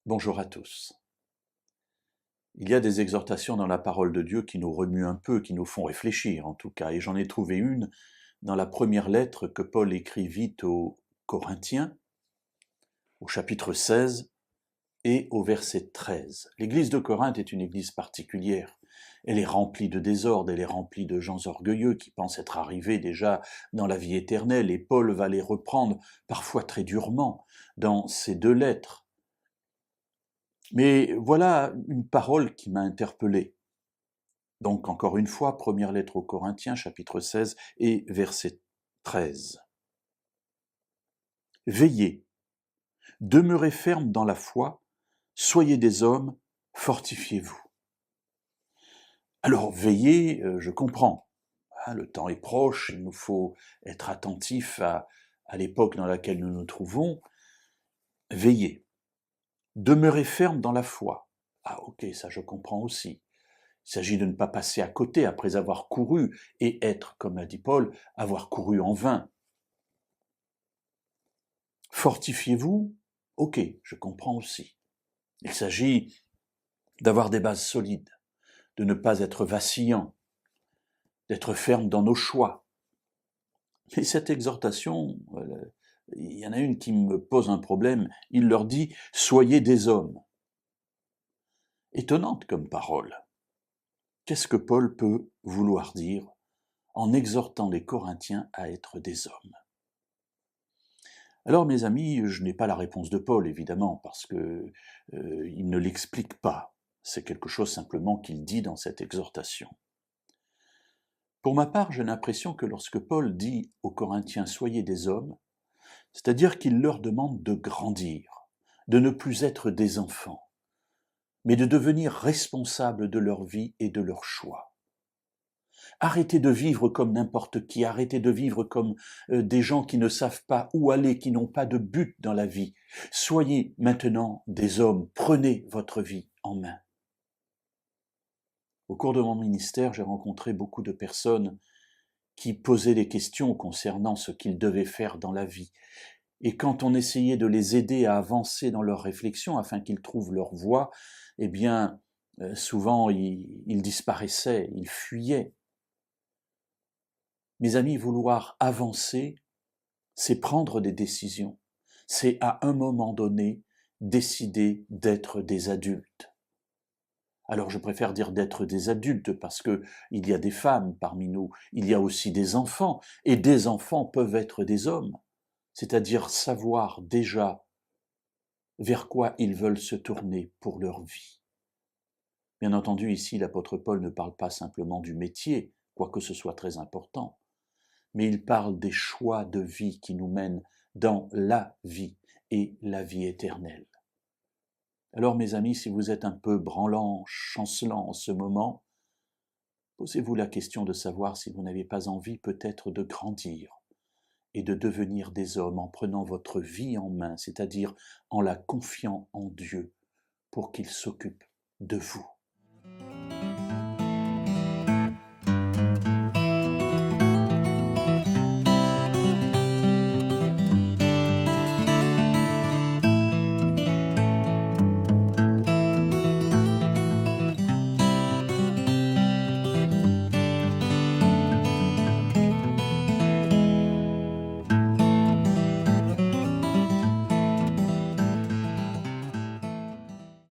Bonjour à tous. Il y a des exhortations dans la parole de Dieu qui nous remuent un peu, qui nous font réfléchir en tout cas, et j'en ai trouvé une dans la première lettre que Paul écrivit aux Corinthiens, au chapitre 16 et au verset 13. L'église de Corinthe est une église particulière. Elle est remplie de désordre, elle est remplie de gens orgueilleux qui pensent être arrivés déjà dans la vie éternelle, et Paul va les reprendre parfois très durement dans ces deux lettres. Mais voilà une parole qui m'a interpellé. Donc encore une fois, première lettre aux Corinthiens, chapitre 16 et verset 13. Veillez, demeurez fermes dans la foi, soyez des hommes, fortifiez-vous. Alors veillez, je comprends. Le temps est proche, il nous faut être attentifs à l'époque dans laquelle nous nous trouvons. Veillez, demeurez fermes dans la foi. Ah ok, ça je comprends aussi. Il s'agit de ne pas passer à côté après avoir couru et être, comme l'a dit Paul, avoir couru en vain. Fortifiez-vous, ok, je comprends aussi. Il s'agit d'avoir des bases solides, de ne pas être vacillant, d'être ferme dans nos choix. Mais cette exhortation, il y en a une qui me pose un problème. Il leur dit « Soyez des hommes ». Étonnante comme parole. Qu'est-ce que Paul peut vouloir dire en exhortant les Corinthiens à être des hommes? Alors mes amis, je n'ai pas la réponse de Paul évidemment parce que il ne l'explique pas. C'est quelque chose simplement qu'il dit dans cette exhortation. Pour ma part, j'ai l'impression que lorsque Paul dit aux Corinthiens « Soyez des hommes », c'est-à-dire qu'il leur demande de grandir, de ne plus être des enfants, mais de devenir responsables de leur vie et de leurs choix. Arrêtez de vivre comme n'importe qui, arrêtez de vivre comme des gens qui ne savent pas où aller, qui n'ont pas de but dans la vie. Soyez maintenant des hommes, prenez votre vie en main. Au cours de mon ministère, j'ai rencontré beaucoup de personnes qui posaient des questions concernant ce qu'ils devaient faire dans la vie. Et quand on essayait de les aider à avancer dans leurs réflexions afin qu'ils trouvent leur voie, eh bien, souvent ils disparaissaient, ils fuyaient. Mes amis, vouloir avancer, c'est prendre des décisions. C'est à un moment donné décider d'être des adultes. Alors je préfère dire d'être des adultes parce que il y a des femmes parmi nous, il y a aussi des enfants, et des enfants peuvent être des hommes, c'est-à-dire savoir déjà vers quoi ils veulent se tourner pour leur vie. Bien entendu, ici, l'apôtre Paul ne parle pas simplement du métier, quoique ce soit très important, mais il parle des choix de vie qui nous mènent dans la vie et la vie éternelle. Alors mes amis, si vous êtes un peu branlant, chancelant en ce moment, posez-vous la question de savoir si vous n'avez pas envie peut-être de grandir et de devenir des hommes en prenant votre vie en main, c'est-à-dire en la confiant en Dieu pour qu'il s'occupe de vous.